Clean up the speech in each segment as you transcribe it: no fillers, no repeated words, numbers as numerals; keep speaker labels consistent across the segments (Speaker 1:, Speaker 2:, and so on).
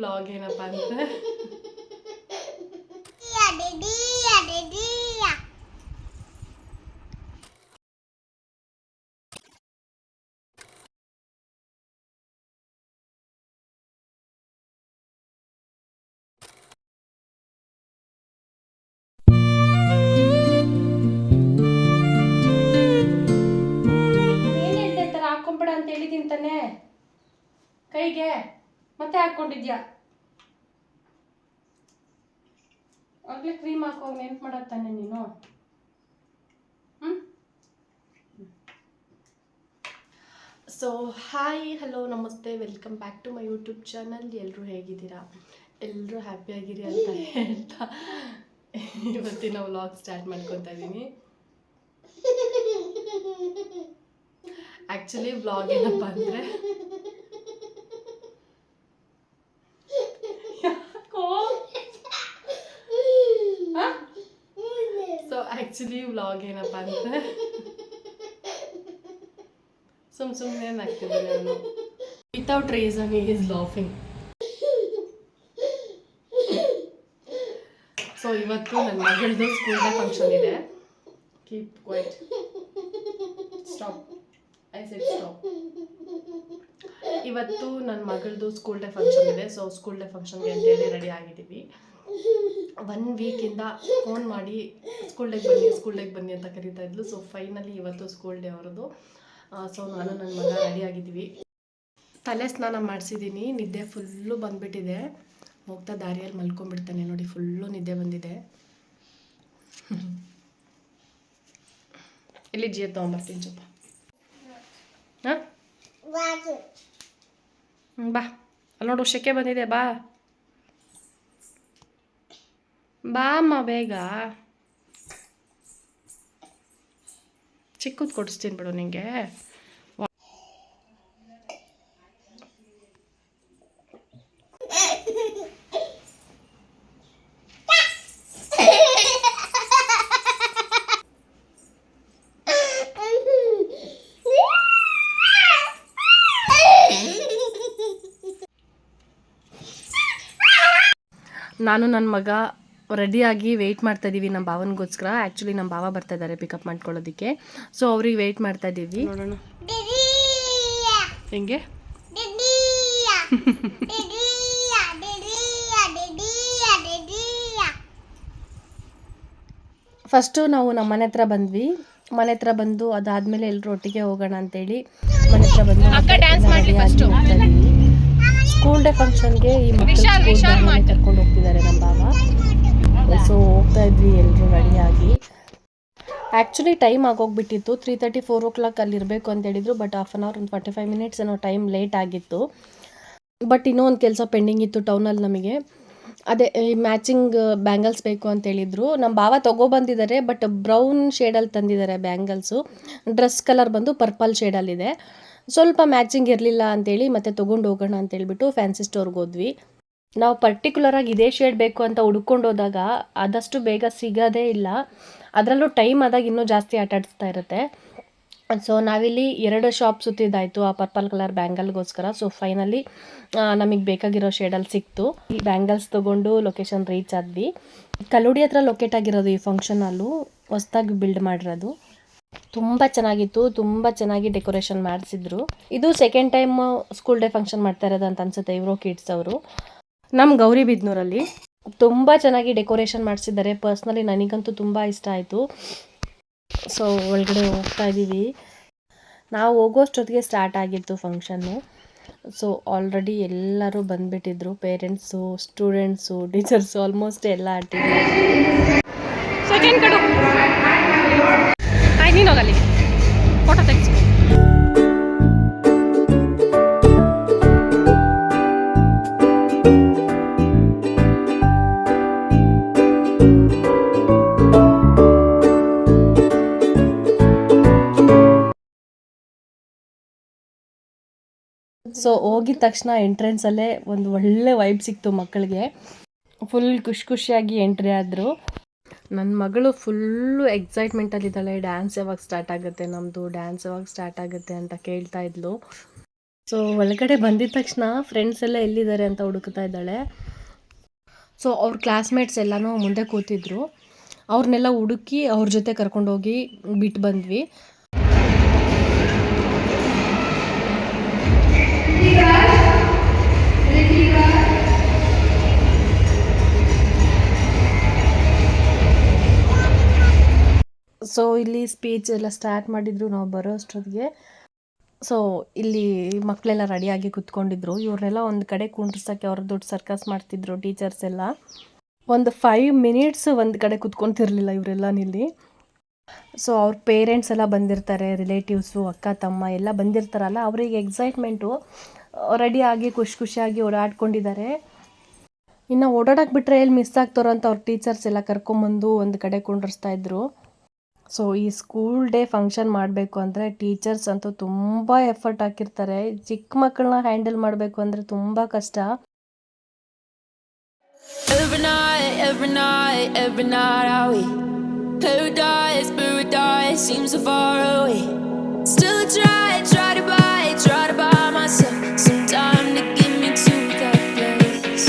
Speaker 1: Vlog ಏನಪ್ಪ ಅಂದರೆ ಹಾಕೊಂಬಿಡ ಅಂತ ಹೇಳಿದ್ದೀನಿ ತಾನೆ ಕೈಗೆ, ಮತ್ತೆ ಹಾಕ್ಕೊಂಡಿದ್ಯಾ? ಆಗಲೇ ಕ್ರೀಮ್ ಹಾಕೋಗಿ ನೆನ್ಪು ಮಾಡತ್ತಾನೆ ನೀನು. ಸೊ ಹಾಯ್, ಹಲೋ, ನಮಸ್ತೆ, welcome back to my YouTube channel. ಎಲ್ಲರೂ ಹೇಗಿದ್ದೀರಾ? ಎಲ್ಲರೂ ಹ್ಯಾಪಿಯಾಗಿರಿ ಅಂತ ಹೇಳ್ತಾ ಇವತ್ತಿನ ವ್ಲಾಗ್ ಸ್ಟಾರ್ಟ್ ಮಾಡ್ಕೊತಾ ಇದ್ದೀನಿ. ಆ್ಯಕ್ಚುಲಿ ವ್ಲಾಗ್ ಏನಪ್ಪ ಅಂದರೆ ಸುಮ್ಮನೆ ಏನಾಗ್ತಿದ್ದಾನೆ ಅವನು. Without reason he is laughing. So ಇವತ್ತು ನನ್ನ ಮಗಳದು ಸ್ಕೂಲ್ ಡೇ ಫಂಕ್ಷನ್ ಇದೆ. Keep quiet, stop, I said stop. ಇವತ್ತು ನನ್ನ ಮಗಳದು ಸ್ಕೂಲ್ ಡೇ ಫಂಕ್ಷನ್ ಇದೆ. ಸೊ ಸ್ಕೂಲ್ ಡೇ ಫಂಕ್ಷನ್ಗೆ ಅಂತೇಳಿ ರೆಡಿ ಆಗಿದ್ದೀವಿ. 1 ವೀಕಿಂದ ಫೋನ್ ಮಾಡಿ ಸ್ಕೂಲ್ ಡೇಗೆ ಬನ್ನಿ ಅಂತ ಕರೀತಾ ಇದ್ಲು. ಸೊ ಫೈನಲಿ ಇವತ್ತು ಸ್ಕೂಲ್ ಡೇ ಅವರದು. ಸೊ ನಾನು ನನ್ನ ಮಗ ರೆಡಿ ಆಗಿದ್ದೀವಿ. ತಲೆ ಸ್ನಾನ ಮಾಡಿಸಿದ್ದೀನಿ. ನಿದ್ದೆ ಫುಲ್ಲು ಬಂದುಬಿಟ್ಟಿದೆ. ಹೋಗ್ತಾ ದಾರಿಯಲ್ಲಿ ಮಲ್ಕೊಂಡ್ಬಿಡ್ತಾನೆ ನೋಡಿ. ಫುಲ್ಲು ನಿದ್ದೆ ಬಂದಿದೆ. ಎಲ್ಲಿ ಜಿಯ ತೊಗೊಂಬರ್ತೀನಿ ಸ್ವಲ್ಪ. ಹಾಂ ಬಾ, ಅಲ್ಲಿ ನೋಡು ಶೆಕೆ ಬಂದಿದೆ. ಬಾ ಬಾ ಅಮ್ಮ ಬೇಗ. ಚಿಕ್ಕದು ಕೊಡಿಸ್ತೀನಿ ಬಿಡು ನಿಂಗೆ. ನಾನು ನನ್ನ ಮಗ ರೆಡಿಯಾಗಿ ವೆಯ್ಟ್ ಮಾಡ್ತಾ ಇದ್ದೀವಿ ನಮ್ಮ ಭಾವನಿಗೋಸ್ಕರ. ಆ್ಯಕ್ಚುಲಿ ನಮ್ಮ ಭಾವ ಬರ್ತಾ ಇದ್ದಾರೆ ಪಿಕಪ್ ಮಾಡ್ಕೊಳ್ಳೋದಕ್ಕೆ. ಸೊ ಅವ್ರಿಗೆ ವೆಯ್ಟ್ ಮಾಡ್ತಾ ಇದ್ದೀವಿ. ನೋಡೋಣ ಹೆಂಗೆ. ಫಸ್ಟು ನಾವು ನಮ್ಮ ಮನೆ ಹತ್ರ ಬಂದ್ವಿ. ಮನೆ ಹತ್ರ ಬಂದು ಅದಾದಮೇಲೆ ಎಲ್ಲರೂ ಒಟ್ಟಿಗೆ ಹೋಗೋಣ ಅಂತೇಳಿ ಮನೆ ಹತ್ರ ಬಂದು ಹೋಗ್ತಾ ಇದ್ದೀವಿ. ಸ್ಕೂಲ್ ಡೇ ಫಂಕ್ಷನ್ಗೆ ಈ ಮಕ್ಕಳು ಕರ್ಕೊಂಡು ಹೋಗ್ತಿದ್ದಾರೆ ನಮ್ಮ ಭಾವ. ಸೊ ಹೋಗ್ತಾ ಇದ್ವಿ ಎಲ್ಲರೂ ರೆಡಿಯಾಗಿ. Actually time ಆಗೋಗ್ಬಿಟ್ಟಿತ್ತು. 3:30 4 o'clock ಅಲ್ಲಿ ಇರಬೇಕು ಅಂತ ಹೇಳಿದ್ರು. ಬಟ್ ಹಾಫ್ ಆನ್ ಅವರ್, ಒಂದು 45 minutes ಏನೋ ಟೈಮ್ ಲೇಟ್ ಆಗಿತ್ತು. ಬಟ್ ಇನ್ನೂ ಒಂದು ಕೆಲಸ ಪೆಂಡಿಂಗ್ ಇತ್ತು ಟೌನಲ್ಲಿ ನಮಗೆ. ಅದೇ ಈ ಮ್ಯಾಚಿಂಗ್ ಬ್ಯಾಂಗಲ್ಸ್ ಬೇಕು ಅಂತ ಹೇಳಿದರು. ನಮ್ಮ ಭಾವ ತೊಗೊಬಂದಿದ್ದಾರೆ. ಬಟ್ ಬ್ರೌನ್ ಶೇಡಲ್ಲಿ ತಂದಿದ್ದಾರೆ ಬ್ಯಾಂಗಲ್ಸು. ಡ್ರೆಸ್ ಕಲರ್ ಬಂದು ಪರ್ಪಲ್ ಶೇಡಲ್ಲಿದೆ. ಸ್ವಲ್ಪ ಮ್ಯಾಚಿಂಗ್ ಇರಲಿಲ್ಲ ಅಂತೇಳಿ ಮತ್ತೆ ತೊಗೊಂಡು ಹೋಗೋಣ ಅಂತೇಳ್ಬಿಟ್ಟು ಫ್ಯಾನ್ಸಿ ಸ್ಟೋರ್ಗೆ ಹೋದ್ವಿ. ನಾವು ಪರ್ಟಿಕ್ಯುಲರಾಗಿ ಇದೇ ಶೇಡ್ ಬೇಕು ಅಂತ ಹುಡ್ಕೊಂಡು ಹೋದಾಗ ಆದಷ್ಟು ಬೇಗ ಸಿಗೋದೇ ಇಲ್ಲ. ಅದರಲ್ಲೂ ಟೈಮ್ ಆದಾಗ ಇನ್ನೂ ಜಾಸ್ತಿ ಆಟಾಡಿಸ್ತಾ ಇರುತ್ತೆ. ಸೊ ನಾವಿಲ್ಲಿ 2 ಶಾಪ್ ಸುತ್ತಿದ್ದಾಯಿತು ಆ ಪರ್ಪಲ್ ಕಲರ್ ಬ್ಯಾಂಗಲ್ಗೋಸ್ಕರ. ಸೊ ಫೈನಲಿ ನಮಗೆ ಬೇಕಾಗಿರೋ ಶೇಡಲ್ಲಿ ಸಿಕ್ತು. ಈ ಬ್ಯಾಂಗಲ್ಸ್ ತೊಗೊಂಡು ಲೊಕೇಶನ್ ರೀಚ್ ಆದ್ವಿ. ಕಲ್ಲುಡಿ ಹತ್ರ ಲೊಕೇಟ್ ಆಗಿರೋದು ಈ ಫಂಕ್ಷನ್ ಹಾಲು. ಹೊಸದಾಗಿ ಬಿಲ್ಡ್ ಮಾಡಿರೋದು. ತುಂಬ ಚೆನ್ನಾಗಿತ್ತು. ತುಂಬ ಚೆನ್ನಾಗಿ ಡೆಕೋರೇಷನ್ ಮಾಡಿಸಿದ್ರು. ಇದು second time school day function ಮಾಡ್ತಾ ಇರೋದು ಅಂತ ಅನ್ಸುತ್ತೆ ಇವರು ಕಿಡ್ಸ್ ಅವರು. ನಮ್ಮ ಗೌರಿಬಿದನೂರಲ್ಲಿ ತುಂಬ ಚೆನ್ನಾಗಿ ಡೆಕೋರೇಷನ್ ಮಾಡಿಸಿದ್ದಾರೆ. ಪರ್ಸ್ನಲಿ ನನಗಂತೂ ತುಂಬ ಇಷ್ಟ ಆಯಿತು. ಸೊ ಒಳಗಡೆ ಹೋಗ್ತಾ ಇದ್ದೀವಿ. ನಾವು ಹೋಗೋಷ್ಟೊತ್ತಿಗೆ ಸ್ಟಾರ್ಟ್ ಆಗಿತ್ತು ಫಂಕ್ಷನ್ನು. ಸೊ ಆಲ್ರೆಡಿ ಎಲ್ಲರೂ ಬಂದುಬಿಟ್ಟಿದ್ರು. ಪೇರೆಂಟ್ಸು, ಸ್ಟೂಡೆಂಟ್ಸು, ಟೀಚರ್ಸು ಆಲ್ಮೋಸ್ಟ್ ಎಲ್ಲ ಆಟಿದ್ರು. ಸೆಕೆಂಡ್ ಕಡು ಆಯ್ತು, ನೀನು ಹೋಗಲ್ಲಿ ಫೋಟೋ ತೆಗೆಸು. ಸೊ ಹೋಗಿದ ತಕ್ಷಣ ಎಂಟ್ರೆನ್ಸಲ್ಲೇ ಒಂದು ಒಳ್ಳೆ ವೈಬ್ ಸಿಕ್ತು ಮಕ್ಕಳಿಗೆ. ಫುಲ್ ಖುಷಿಯಾಗಿ ಎಂಟ್ರಿ ಆದರು. ನನ್ನ ಮಗಳು ಫುಲ್ಲು ಎಕ್ಸೈಟ್ಮೆಂಟಲ್ಲಿದ್ದಾಳೆ. ಡ್ಯಾನ್ಸ್ ಯಾವಾಗ ಸ್ಟಾರ್ಟ್ ಆಗುತ್ತೆ, ನಮ್ಮದು ಡ್ಯಾನ್ಸ್ ಯಾವಾಗ ಸ್ಟಾರ್ಟ್ ಆಗುತ್ತೆ ಅಂತ ಕೇಳ್ತಾ ಇದ್ಲು. ಸೊ ಒಳಗಡೆ ಬಂದಿದ ತಕ್ಷಣ ಫ್ರೆಂಡ್ಸ್ ಎಲ್ಲ ಎಲ್ಲಿದ್ದಾರೆ ಅಂತ ಹುಡುಕ್ತಾ ಇದ್ದಾಳೆ. ಸೊ ಅವ್ರ ಕ್ಲಾಸ್ಮೇಟ್ಸ್ ಎಲ್ಲನೂ ಮುಂದೆ ಕೂತಿದ್ರು. ಅವ್ರನ್ನೆಲ್ಲ ಹುಡುಕಿ ಅವ್ರ ಜೊತೆ ಕರ್ಕೊಂಡೋಗಿ ಬಿಟ್ಟು ಬಂದ್ವಿ. ಸೊ ಇಲ್ಲಿ ಸ್ಪೀಚ್ ಎಲ್ಲ ಸ್ಟಾರ್ಟ್ ಮಾಡಿದ್ರು ನಾವು ಬರೋ ಅಷ್ಟೊತ್ತಿಗೆ. ಸೊ ಇಲ್ಲಿ ಮಕ್ಕಳೆಲ್ಲ ರೆಡಿಯಾಗಿ ಕುತ್ಕೊಂಡಿದ್ರು. ಇವ್ರನ್ನೆಲ್ಲ ಒಂದು ಕಡೆ ಕುಂಡ್ರಿಸೋಕ್ಕೆ ಅವ್ರ ದೊಡ್ಡ ಸರ್ಕಸ್ ಮಾಡ್ತಿದ್ರು ಟೀಚರ್ಸ್ ಎಲ್ಲ. ಒಂದು 5 ಮಿನಿಟ್ಸ್ ಒಂದು ಕಡೆ ಕುತ್ಕೊತಿರ್ಲಿಲ್ಲ ಇವರೆಲ್ಲ ನಿಲ್ಲಿ. ಸೊ ಅವ್ರ ಪೇರೆಂಟ್ಸ್ ಎಲ್ಲ ಬಂದಿರ್ತಾರೆ, ರಿಲೇಟಿವ್ಸು, ಅಕ್ಕ ತಮ್ಮ ಎಲ್ಲ ಬಂದಿರ್ತಾರಲ್ಲ, ಅವರಿಗೆ ಎಕ್ಸೈಟ್ಮೆಂಟು, ರೆಡಿಯಾಗಿ ಖುಷಿಯಾಗಿ ಓಡಾಡ್ಕೊಂಡಿದ್ದಾರೆ. ಇನ್ನು ಓಡಾಡಕ್ಕೆ ಬಿಟ್ಟರೆ ಎಲ್ಲಿ ಮಿಸ್ ಆಗ್ತಾರೋ ಅಂತ ಅವ್ರ ಟೀಚರ್ಸ್ ಎಲ್ಲ ಕರ್ಕೊಂಬಂದು ಒಂದು ಕಡೆ ಕುಂಡ್ರಿಸ್ತಾ ಇದ್ರು. ಸೊ ಈ ಸ್ಕೂಲ್ ಡೇ ಫಂಕ್ಷನ್ ಮಾಡಬೇಕು ಅಂದರೆ ಟೀಚರ್ಸ್ ಅಂತೂ ತುಂಬ ಎಫರ್ಟ್ ಹಾಕಿರ್ತಾರೆ. ಚಿಕ್ಕ ಮಕ್ಕಳನ್ನ ಹ್ಯಾಂಡಲ್ ಮಾಡಬೇಕು ಅಂದರೆ ತುಂಬ ಕಷ್ಟ.
Speaker 2: Every night are we paradise seems so far away. Still I try to buy myself some time to get me to that place.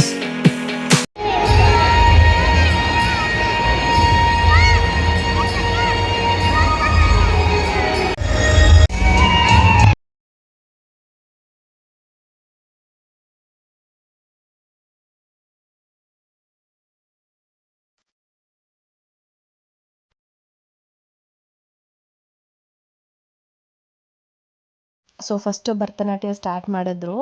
Speaker 1: So first Bharatanatyam start ಮಾಡಿದ್ರು.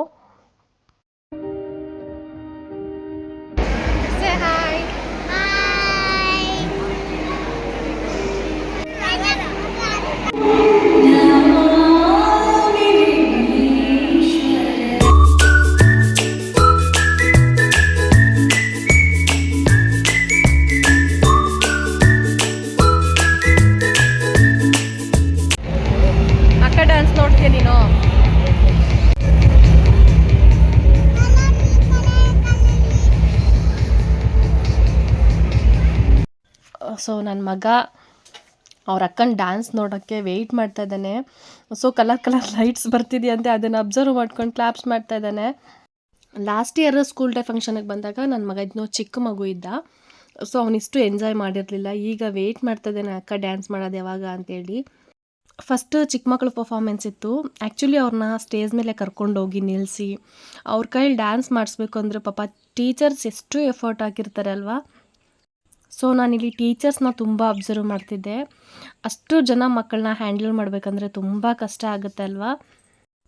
Speaker 1: ಅಕ್ಕ ಡ್ಯಾನ್ಸ್ ನೋಡ್ತೀಯ ನೀನು? ಸೊ ನನ್ನ ಮಗ ಅವ್ರ ಅಕ್ಕನ ಡ್ಯಾನ್ಸ್ ನೋಡೋಕ್ಕೆ ವೆಯ್ಟ್ ಮಾಡ್ತಾ ಇದ್ದಾನೆ. ಸೊ ಕಲರ್ ಲೈಟ್ಸ್ ಬರ್ತಿದೆಯಂತೆ, ಅದನ್ನು ಅಬ್ಸರ್ವ್ ಮಾಡ್ಕೊಂಡು ಕ್ಲಾಪ್ಸ್ ಮಾಡ್ತಾ ಇದ್ದಾನೆ. ಲಾಸ್ಟ್ ಇಯರ್ ಸ್ಕೂಲ್ ಡೇ ಫಂಕ್ಷನಿಗೆ ಬಂದಾಗ ನನ್ನ ಮಗ ಇನ್ನೂ ಚಿಕ್ಕ ಮಗು ಇದ್ದ. ಸೊ ಅವನಿಷ್ಟು ಎಂಜಾಯ್ ಮಾಡಿರಲಿಲ್ಲ. ಈಗ ವೆಯ್ಟ್ ಮಾಡ್ತಾ ಇದ್ದಾನೆ ಅಕ್ಕ ಡ್ಯಾನ್ಸ್ ಮಾಡೋದು ಯಾವಾಗ ಅಂತೇಳಿ. ಫಸ್ಟ್ ಚಿಕ್ಕ ಮಕ್ಕಳು ಪರ್ಫಾರ್ಮೆನ್ಸ್ ಇತ್ತು. ಆ್ಯಕ್ಚುಲಿ ಅವ್ರನ್ನ ಸ್ಟೇಜ್ ಮೇಲೆ ಕರ್ಕೊಂಡೋಗಿ ನಿಲ್ಲಿಸಿ ಅವ್ರ ಕೈಲಿ ಡ್ಯಾನ್ಸ್ ಮಾಡಿಸ್ಬೇಕು ಅಂದರೆ ಪಾಪ ಟೀಚರ್ಸ್ ಎಷ್ಟು ಎಫರ್ಟ್ ಹಾಕಿರ್ತಾರೆ ಅಲ್ವಾ. ಸೊ ನಾನಿಲ್ಲಿ ಟೀಚರ್ಸ್ನ ತುಂಬ ಅಬ್ಸರ್ವ್ ಮಾಡ್ತಿದ್ದೆ. ಅಷ್ಟು ಜನ ಮಕ್ಕಳನ್ನ ಹ್ಯಾಂಡಲ್ ಮಾಡಬೇಕಂದ್ರೆ ತುಂಬ ಕಷ್ಟ ಆಗುತ್ತೆ ಅಲ್ವಾ.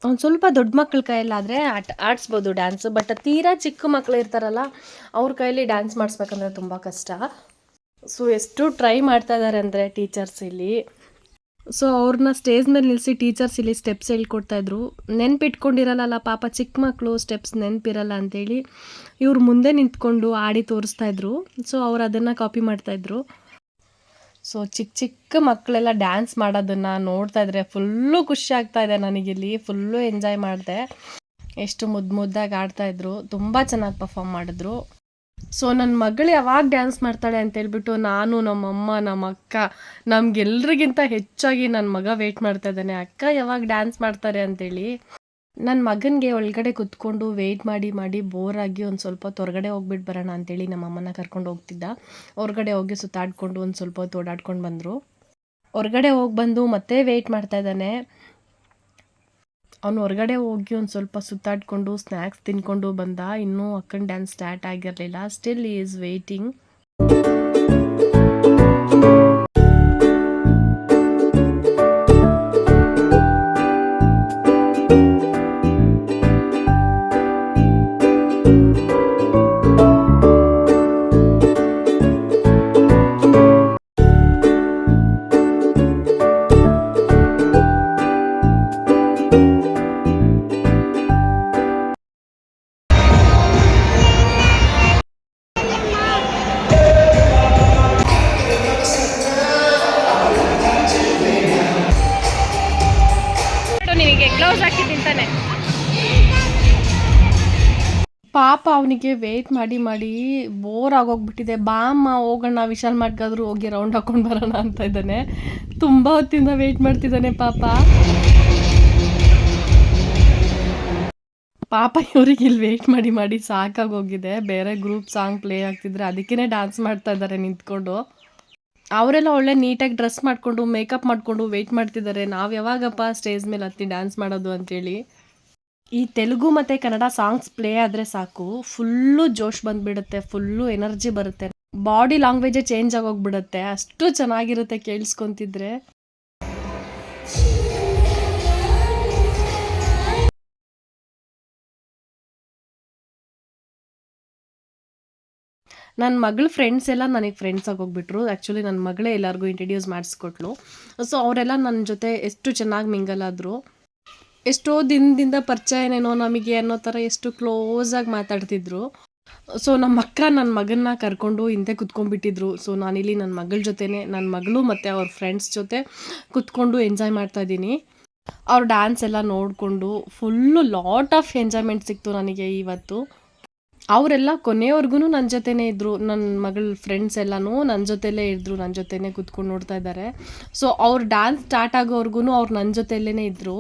Speaker 1: ಒಂದು ಸ್ವಲ್ಪ ದೊಡ್ಡ ಮಕ್ಕಳ ಕೈಯಲ್ಲಾದರೆ ಆಡಿಸ್ಬೋದು ಡ್ಯಾನ್ಸು, ಬಟ್ ತೀರಾ ಚಿಕ್ಕ ಮಕ್ಕಳು ಇರ್ತಾರಲ್ಲ ಅವ್ರ ಕೈಲಿ ಡ್ಯಾನ್ಸ್ ಮಾಡಿಸ್ಬೇಕಂದ್ರೆ ತುಂಬ ಕಷ್ಟ. ಸೊ ಎಷ್ಟು ಟ್ರೈ ಮಾಡ್ತಾ ಇದ್ದಾರೆ ಅಂದರೆ ಟೀಚರ್ಸ್ ಇಲ್ಲಿ. ಸೊ ಅವ್ರನ್ನ ಸ್ಟೇಜ್ ಮೇಲೆ ನಿಲ್ಲಿಸಿ ಟೀಚರ್ಸ್ ಇಲ್ಲಿ ಸ್ಟೆಪ್ಸ್ ಹೇಳ್ಕೊಡ್ತಾಯಿದ್ರು. ನೆನಪಿಟ್ಕೊಂಡಿರಲ್ಲ ಪಾಪ ಚಿಕ್ಕ ಮಕ್ಕಳು, ಸ್ಟೆಪ್ಸ್ ನೆನಪಿರಲ್ಲ ಅಂಥೇಳಿ ಇವ್ರು ಮುಂದೆ ನಿಂತ್ಕೊಂಡು ಆಡಿ ತೋರಿಸ್ತಾಯಿದ್ರು. ಸೊ ಅವ್ರು ಅದನ್ನು ಕಾಪಿ ಮಾಡ್ತಾಯಿದ್ರು. ಸೊ ಚಿಕ್ಕ ಮಕ್ಕಳೆಲ್ಲ ಡ್ಯಾನ್ಸ್ ಮಾಡೋದನ್ನು ನೋಡ್ತಾ ಇದ್ರೆ ಫುಲ್ಲು ಖುಷಿ ಆಗ್ತಾಯಿದೆ ನನಗಿಲ್ಲಿ. ಫುಲ್ಲು ಎಂಜಾಯ್ ಮಾಡಿದೆ. ಎಷ್ಟು ಮುದ್ದಾಗಿ ಆಡ್ತಾಯಿದ್ರು, ತುಂಬ ಚೆನ್ನಾಗಿ ಪರ್ಫಾರ್ಮ್ ಮಾಡಿದ್ರು. ಸೊ ನನ್ನ ಮಗಳು ಯಾವಾಗ ಡ್ಯಾನ್ಸ್ ಮಾಡ್ತಾಳೆ ಅಂತೇಳ್ಬಿಟ್ಟು ನಾನು, ನಮ್ಮಮ್ಮ, ನಮ್ಮ ಅಕ್ಕ, ನಮಗೆಲ್ರಿಗಿಂತ ಹೆಚ್ಚಾಗಿ ನನ್ನ ಮಗ ವೆಯ್ಟ್ ಮಾಡ್ತಾ ಇದ್ದಾನೆ, ಅಕ್ಕ ಯಾವಾಗ ಡ್ಯಾನ್ಸ್ ಮಾಡ್ತಾರೆ ಅಂತೇಳಿ. ನನ್ನ ಮಗನಿಗೆ ಒಳಗಡೆ ಕುತ್ಕೊಂಡು ವೆಯ್ಟ್ ಮಾಡಿ ಬೋರಾಗಿ ಒಂದು ಸ್ವಲ್ಪ ಹೊತ್ತು ಹೊರಗಡೆ ಹೋಗ್ಬಿಟ್ಟು ಬರೋಣ ಅಂತೇಳಿ ನಮ್ಮಮ್ಮನ ಕರ್ಕೊಂಡು ಹೋಗ್ತಿದ್ದ. ಹೊರಗಡೆ ಹೋಗಿ ಸುತ್ತಾಡ್ಕೊಂಡು ಒಂದು ಸ್ವಲ್ಪ ಹೊತ್ತು ಓಡಾಡ್ಕೊಂಡು ಬಂದರು. ಹೊರಗಡೆ ಹೋಗಿ ಬಂದು ಮತ್ತೆ ವೆಯ್ಟ್ ಮಾಡ್ತಾ ಇದ್ದಾನೆ. ಅವನು ಹೊರಗಡೆ ಹೋಗಿ ಒಂದು ಸ್ವಲ್ಪ ಸುತ್ತಾಡಿಕೊಂಡು ಸ್ನ್ಯಾಕ್ಸ್ ತಿನ್ಕೊಂಡು ಬಂದ. ಇನ್ನೂ ಅಕ್ಕನ ಡ್ಯಾನ್ಸ್ ಸ್ಟಾರ್ಟ್ ಆಗಿರಲಿಲ್ಲ. ಸ್ಟಿಲ್ ಈ ಈಸ್ ವೇಟಿಂಗ್. ಗ್ಲೌಸ್ ಹಾಕಿ ತಿಂತಾನೆ ಪಾಪ. ಅವನಿಗೆ ವೆಯ್ಟ್ ಮಾಡಿ ಬೋರ್ ಆಗೋಗ್ಬಿಟ್ಟಿದೆ. ಬಾ ಅಮ್ಮ ಹೋಗೋಣ ವಿಶಾಲ್ ಮಾರ್ಟ್ಗಾದ್ರೂ ಹೋಗಿ ರೌಂಡ್ ಹಾಕೊಂಡು ಬರೋಣ ಅಂತ ಇದ್ದಾನೆ. ತುಂಬ ಹೊತ್ತಿಂದ ವೆಯ್ಟ್ ಮಾಡ್ತಿದ್ದಾನೆ ಪಾಪ. ಪಾಪ ಇವ್ರಿಗೆ ಇಲ್ಲಿ ವೇಟ್ ಮಾಡಿ ಮಾಡಿ ಸಾಕಾಗೋಗಿದೆ. ಬೇರೆ ಗ್ರೂಪ್ ಸಾಂಗ್ ಪ್ಲೇ ಆಗ್ತಿದ್ರೆ ಅದಕ್ಕೇ ಡ್ಯಾನ್ಸ್ ಮಾಡ್ತಾ ಇದ್ದಾರೆ ನಿಂತ್ಕೊಂಡು. ಅವರೆಲ್ಲ ಒಳ್ಳೆ ನೀಟಾಗಿ ಡ್ರೆಸ್ ಮಾಡಿಕೊಂಡು ಮೇಕಪ್ ಮಾಡಿಕೊಂಡು ವೆಯ್ಟ್ ಮಾಡ್ತಿದ್ದಾರೆ. ನಾವು ಯಾವಾಗಪ್ಪ ಸ್ಟೇಜ್ ಮೇಲೆ ಹತ್ತಿ ಡ್ಯಾನ್ಸ್ ಮಾಡೋದು ಅಂತೇಳಿ. ಈ ತೆಲುಗು ಮತ್ತು ಕನ್ನಡ ಸಾಂಗ್ಸ್ ಪ್ಲೇ ಆದರೆ ಸಾಕು, ಫುಲ್ಲು ಜೋಶ್ ಬಂದುಬಿಡುತ್ತೆ, ಫುಲ್ಲು ಎನರ್ಜಿ ಬರುತ್ತೆ, ಬಾಡಿ ಲ್ಯಾಂಗ್ವೇಜೇ ಚೇಂಜ್ ಆಗೋಗ್ಬಿಡುತ್ತೆ. ಅಷ್ಟು ಚೆನ್ನಾಗಿರುತ್ತೆ ಕೇಳಿಸ್ಕೊತಿದ್ರೆ. ನನ್ನ ಮಗಳ ಫ್ರೆಂಡ್ಸ್ ಎಲ್ಲ ನನಗೆ ಫ್ರೆಂಡ್ಸ್ ಆಗೋಗ್ಬಿಟ್ರು. ಆ್ಯಕ್ಚುಲಿ ನನ್ನ ಮಗಳೇ ಎಲ್ಲರಿಗೂ ಇಂಟ್ರಡ್ಯೂಸ್ ಮಾಡಿಸ್ಕೊಟ್ಲು. ಸೊ ಅವರೆಲ್ಲ ನನ್ನ ಜೊತೆ ಎಷ್ಟು ಚೆನ್ನಾಗಿ ಮಿಂಗಲ್ ಆದರು. ಎಷ್ಟೋ ದಿನದಿಂದ ಪರಿಚಯನೇನೋ ನಮಗೆ ಅನ್ನೋ ಥರ ಎಷ್ಟು ಕ್ಲೋಸಾಗಿ ಮಾತಾಡ್ತಿದ್ರು. ಸೊ ನಮ್ಮ ಅಕ್ಕ ನನ್ನ ಮಗನ್ನ ಕರ್ಕೊಂಡು ಹಿಂದೆ ಕುತ್ಕೊಂಡ್ಬಿಟ್ಟಿದ್ರು. ಸೊ ನಾನಿಲ್ಲಿ ನನ್ನ ಮಗಳ ಜೊತೆನೇ, ನನ್ನ ಮಗಳು ಮತ್ತು ಅವ್ರ ಫ್ರೆಂಡ್ಸ್ ಜೊತೆ ಕುತ್ಕೊಂಡು ಎಂಜಾಯ್ ಮಾಡ್ತಾಯಿದ್ದೀನಿ. ಅವ್ರ ಡ್ಯಾನ್ಸ್ ಎಲ್ಲ ನೋಡಿಕೊಂಡು ಫುಲ್ಲು ಲಾಟ್ ಆಫ್ ಎಂಜಾಯ್ಮೆಂಟ್ ಸಿಕ್ತು ನನಗೆ ಇವತ್ತು. ಅವರೆಲ್ಲ ಕೊನೆಯವರೆಗೂ ನನ್ನ ಜೊತೆನೇ ಇದ್ದರು. ನನ್ನ ಮಗಳ ಫ್ರೆಂಡ್ಸ್ ಎಲ್ಲನೂ ನನ್ನ ಜೊತೆಲೇ ಇದ್ದರು, ನನ್ನ ಜೊತೆನೇ ಕುತ್ಕೊಂಡು ನೋಡ್ತಾ ಇದ್ದಾರೆ. ಸೊ ಅವ್ರ ಡ್ಯಾನ್ಸ್ ಸ್ಟಾರ್ಟ್ ಆಗೋವರೆಗೂ ಅವ್ರು ನನ್ನ ಜೊತೆಯಲ್ಲೇ ಇದ್ದರು.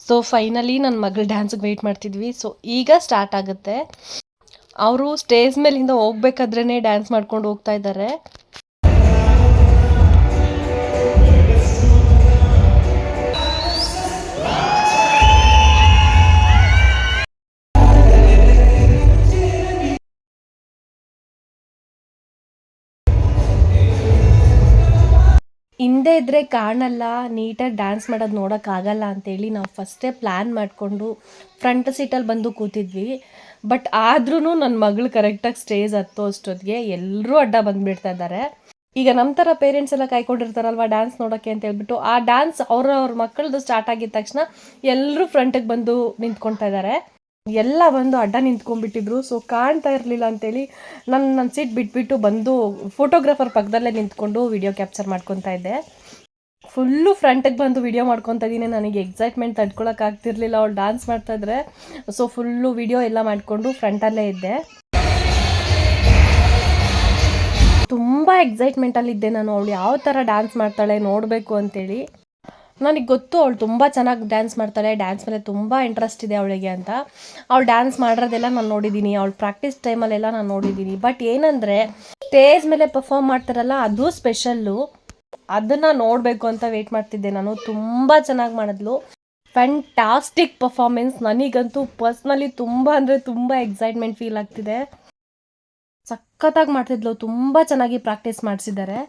Speaker 1: ಸೊ ಫೈನಲಿ ನನ್ನ ಮಗಳ ಡ್ಯಾನ್ಸ್ಗೆ ವೆಯ್ಟ್ ಮಾಡ್ತಿದ್ವಿ. ಸೊ ಈಗ ಸ್ಟಾರ್ಟ್ ಆಗುತ್ತೆ. ಅವರು ಸ್ಟೇಜ್ ಮೇಲಿಂದ ಹೋಗ್ಬೇಕಾದ್ರೇ ಡ್ಯಾನ್ಸ್ ಮಾಡ್ಕೊಂಡು ಹೋಗ್ತಾ ಇದ್ದಾರೆ. ಹಿಂದೆ ಇದ್ದರೆ ಕಾಣಲ್ಲ, ನೀಟಾಗಿ ಡ್ಯಾನ್ಸ್ ಮಾಡೋದು ನೋಡೋಕ್ಕಾಗಲ್ಲ ಅಂತೇಳಿ ನಾವು ಫಸ್ಟೇ ಪ್ಲ್ಯಾನ್ ಮಾಡಿಕೊಂಡು ಫ್ರಂಟ್ ಸೀಟಲ್ಲಿ ಬಂದು ಕೂತಿದ್ವಿ. ಬಟ್ ಆದ್ರೂ ನನ್ನ ಮಗಳು ಕರೆಕ್ಟಾಗಿ ಸ್ಟೇಜ್ ಹತ್ತೋ ಅಷ್ಟೊತ್ತಿಗೆ ಎಲ್ಲರೂ ಅಡ್ಡ ಬಂದುಬಿಡ್ತಾ ಇದ್ದಾರೆ. ಈಗ ನಮ್ಮ ಥರ ಪೇರೆಂಟ್ಸ್ ಎಲ್ಲ ಕಾಯ್ಕೊಂಡಿರ್ತಾರಲ್ವ ಡ್ಯಾನ್ಸ್ ನೋಡೋಕ್ಕೆ ಅಂತ ಹೇಳ್ಬಿಟ್ಟು, ಆ ಡ್ಯಾನ್ಸ್ ಅವ್ರ ಮಕ್ಕಳದು ಸ್ಟಾರ್ಟ್ ಆಗಿದ ತಕ್ಷಣ ಎಲ್ಲರೂ ಫ್ರಂಟಿಗೆ ಬಂದು ನಿಂತ್ಕೊಳ್ತಾ ಇದ್ದಾರೆ. ಎಲ್ಲ ಬಂದು ಅಡ್ಡ ನಿಂತ್ಕೊಂಡ್ಬಿಟ್ಟಿದ್ರು. ಸೊ ಕಾಣ್ತಾ ಇರಲಿಲ್ಲ ಅಂತೇಳಿ ನನ್ನ ಸೀಟ್ ಬಿಟ್ಬಿಟ್ಟು ಬಂದು ಫೋಟೋಗ್ರಾಫರ್ ಪಕ್ಕದಲ್ಲೇ ನಿಂತ್ಕೊಂಡು ವಿಡಿಯೋ ಕ್ಯಾಪ್ಚರ್ ಮಾಡ್ಕೊತಾ ಇದ್ದೆ. ಫುಲ್ಲು ಫ್ರಂಟಿಗೆ ಬಂದು ವಿಡಿಯೋ ಮಾಡ್ಕೊತಾ ಇದ್ದೀನಿ. ನನಗೆ ಎಕ್ಸೈಟ್ಮೆಂಟ್ ತಡ್ಕೊಳಕ್ಕಾಗ್ತಿರ್ಲಿಲ್ಲ ಅವಳು ಡ್ಯಾನ್ಸ್ ಮಾಡ್ತಾಯಿದ್ರೆ. ಸೊ ಫುಲ್ಲು ವಿಡಿಯೋ ಎಲ್ಲ ಮಾಡಿಕೊಂಡು ಫ್ರಂಟಲ್ಲೇ ಇದ್ದೆ. ತುಂಬ ಎಕ್ಸೈಟ್ಮೆಂಟಲ್ಲಿದ್ದೆ ನಾನು, ಅವಳು ಯಾವ ಥರ ಡ್ಯಾನ್ಸ್ ಮಾಡ್ತಾಳೆ ನೋಡಬೇಕು ಅಂತೇಳಿ. ನನಗೆ ಗೊತ್ತು ಅವಳು ತುಂಬ ಚೆನ್ನಾಗಿ ಡ್ಯಾನ್ಸ್ ಮಾಡ್ತಾಳೆ, ಡ್ಯಾನ್ಸ್ ಮೇಲೆ ತುಂಬ ಇಂಟ್ರೆಸ್ಟ್ ಇದೆ ಅವಳಿಗೆ ಅಂತ. ಅವಳು ಡ್ಯಾನ್ಸ್ ಮಾಡಿರೋದೆಲ್ಲ ನಾನು ನೋಡಿದ್ದೀನಿ, ಅವಳು ಪ್ರಾಕ್ಟೀಸ್ ಟೈಮಲ್ಲೆಲ್ಲ ನಾನು ನೋಡಿದ್ದೀನಿ. ಬಟ್ ಏನಂದರೆ ಸ್ಟೇಜ್ ಮೇಲೆ ಪರ್ಫಾರ್ಮ್ ಮಾಡ್ತಾರಲ್ಲ ಅದು ಸ್ಪೆಷಲ್ಲು, ಅದನ್ನು ನೋಡಬೇಕು ಅಂತ ವೆಯ್ಟ್ ಮಾಡ್ತಿದ್ದೆ ನಾನು. ತುಂಬ ಚೆನ್ನಾಗಿ ಮಾಡಿದ್ಲು, ಫ್ಯಾಂಟಾಸ್ಟಿಕ್ ಪರ್ಫಾರ್ಮೆನ್ಸ್. ನನಗಂತೂ ಪರ್ಸ್ನಲಿ ತುಂಬ ಅಂದರೆ ತುಂಬ ಎಕ್ಸೈಟ್ಮೆಂಟ್ ಫೀಲ್ ಆಗ್ತಿದೆ. ಸಖತ್ತಾಗಿ ಮಾಡ್ತಿದ್ಲು, ತುಂಬ ಚೆನ್ನಾಗಿ ಪ್ರಾಕ್ಟೀಸ್ ಮಾಡಿಸಿದ್ದಾರೆ.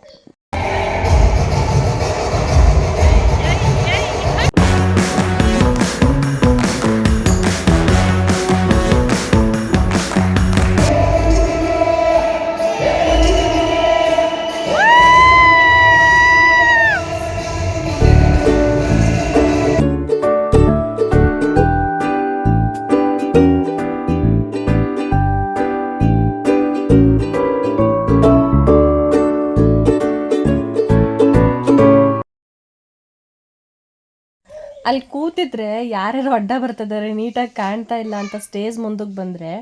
Speaker 1: ಅಲ್ಲಿ ಕೂತಿದ್ರೆ ಯಾರ್ಯಾರು ಅಡ್ಡ ಬರ್ತಿದ್ದಾರೆ, ನೀಟಾಗಿ ಕಾಣ್ತಾ ಇಲ್ಲ ಅಂತ ಸ್ಟೇಜ್ ಮುಂದಕ್ಕೆ ಬಂದರೆ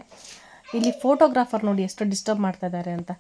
Speaker 1: ಇಲ್ಲಿ ಫೋಟೋಗ್ರಾಫರ್ ನೋಡಿ ಎಷ್ಟು ಡಿಸ್ಟರ್ಬ್ ಮಾಡ್ತಾ ಇದ್ದಾರೆ ಅಂತ.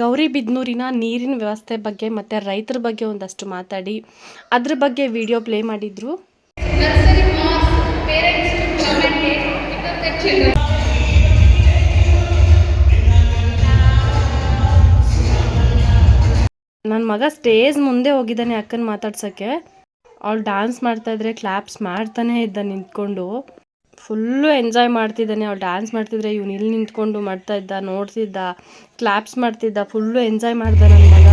Speaker 1: ಗೌರಿಬಿದನೂರಿನ ನೀರಿನ ವ್ಯವಸ್ಥೆ ಬಗ್ಗೆ ಮತ್ತು ರೈತರ ಬಗ್ಗೆ ಒಂದಷ್ಟು ಮಾತಾಡಿ ಅದ್ರ ಬಗ್ಗೆ ವಿಡಿಯೋ ಪ್ಲೇ ಮಾಡಿದ್ರು. ನನ್ನ ಮಗ ಸ್ಟೇಜ್ ಮುಂದೆ ಹೋಗಿದ್ದಾನೆ ಅಕ್ಕನ ಮಾತಾಡ್ಸೋಕ್ಕೆ. ಅವಳು ಡ್ಯಾನ್ಸ್ ಮಾಡ್ತಾಯಿದ್ರೆ ಕ್ಲಾಪ್ಸ್ ಮಾಡ್ತಾನೆ ಇದ್ದ ನಿಂತ್ಕೊಂಡು. ಫುಲ್ಲು ಎಂಜಾಯ್ ಮಾಡ್ತಿದ್ದಾನೆ. ಅವಳು ಡ್ಯಾನ್ಸ್ ಮಾಡ್ತಿದ್ರೆ ಇವ್ನು ಇಲ್ಲಿ ನಿಂತ್ಕೊಂಡು ಮಾಡ್ತಾ ಇದ್ದ, ನೋಡ್ತಿದ್ದ, ಕ್ಲಾಪ್ಸ್ ಮಾಡ್ತಿದ್ದ. ಫುಲ್ಲು ಎಂಜಾಯ್ ಮಾಡ್ದ ನನ್ನ ಮಗ.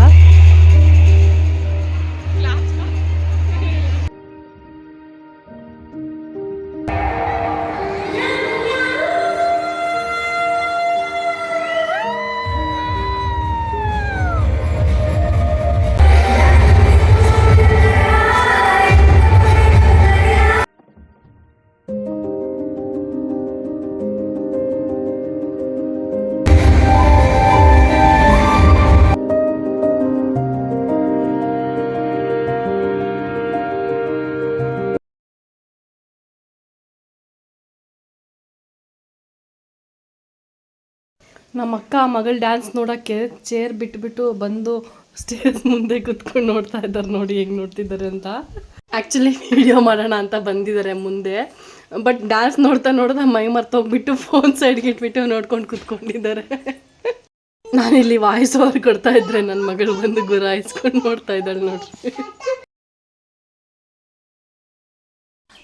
Speaker 1: ನಮ್ಮ ಅಕ್ಕ ಮಗಳು ಡ್ಯಾನ್ಸ್ ನೋಡೋಕ್ಕೆ ಚೇರ್ ಬಿಟ್ಬಿಟ್ಟು ಬಂದು ಸ್ಟೇಜ್ ಮುಂದೆ ಕುತ್ಕೊಂಡು ನೋಡ್ತಾ ಇದ್ದಾರೆ. ನೋಡಿ ಹೆಂಗೆ ನೋಡ್ತಿದ್ದಾರೆ ಅಂತ. ಆ್ಯಕ್ಚುಲಿ ವಿಡಿಯೋ ಮಾಡೋಣ ಅಂತ ಬಂದಿದ್ದಾರೆ ಮುಂದೆ, ಬಟ್ ಡ್ಯಾನ್ಸ್ ನೋಡ್ತಾ ಮೈ ಮರ್ತೋಗ್ಬಿಟ್ಟು ಫೋನ್ ಸೈಡ್ಗೆ ಇಟ್ಬಿಟ್ಟು ನೋಡ್ಕೊಂಡು ಕುತ್ಕೊಂಡಿದ್ದಾರೆ. ನಾನಿಲ್ಲಿ ವಾಯ್ಸ್ ಓವರ್ ಕೊಡ್ತಾ ಇದ್ರೆ ನನ್ನ ಮಗಳು ಬಂದು ಗುರಾಯಿಸ್ಕೊಂಡು ನೋಡ್ತಾ ಇದ್ದಾಳೆ ನೋಡ್ರಿ.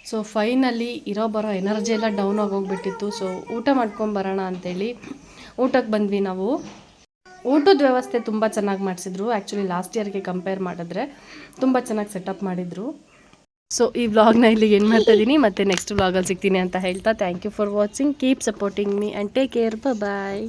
Speaker 1: ಸೊ ಫೈನಲಿ ಇರೋ ಬರೋ ಎನರ್ಜಿ ಎಲ್ಲ ಡೌನ್ ಆಗೋಗ್ಬಿಟ್ಟಿತ್ತು. ಸೊ ಊಟ ಮಾಡ್ಕೊಂಬರೋಣ ಅಂತೇಳಿ ಊಟಕ್ಕೆ ಬಂದ್ವಿ ನಾವು. ಊಟದ ವ್ಯವಸ್ಥೆ ತುಂಬ ಚೆನ್ನಾಗಿ ಮಾಡಿಸಿದ್ರು. ಆ್ಯಕ್ಚುಲಿ ಲಾಸ್ಟ್ ಇಯರ್ಗೆ ಕಂಪೇರ್ ಮಾಡಿದ್ರೆ ತುಂಬ ಚೆನ್ನಾಗಿ ಸೆಟಪ್ ಮಾಡಿದರು. ಸೊ ಈ ವ್ಲಾಗ್ನ ಇಲ್ಲಿಗೆ ಏನು ಮಾಡ್ತಾ ಇದ್ದೀನಿ, ಮತ್ತೆ ನೆಕ್ಸ್ಟ್ ವ್ಲಾಗಲ್ಲಿ ಸಿಗ್ತೀನಿ ಅಂತ ಹೇಳ್ತಾ thank you for watching, keep supporting me and take care, bye.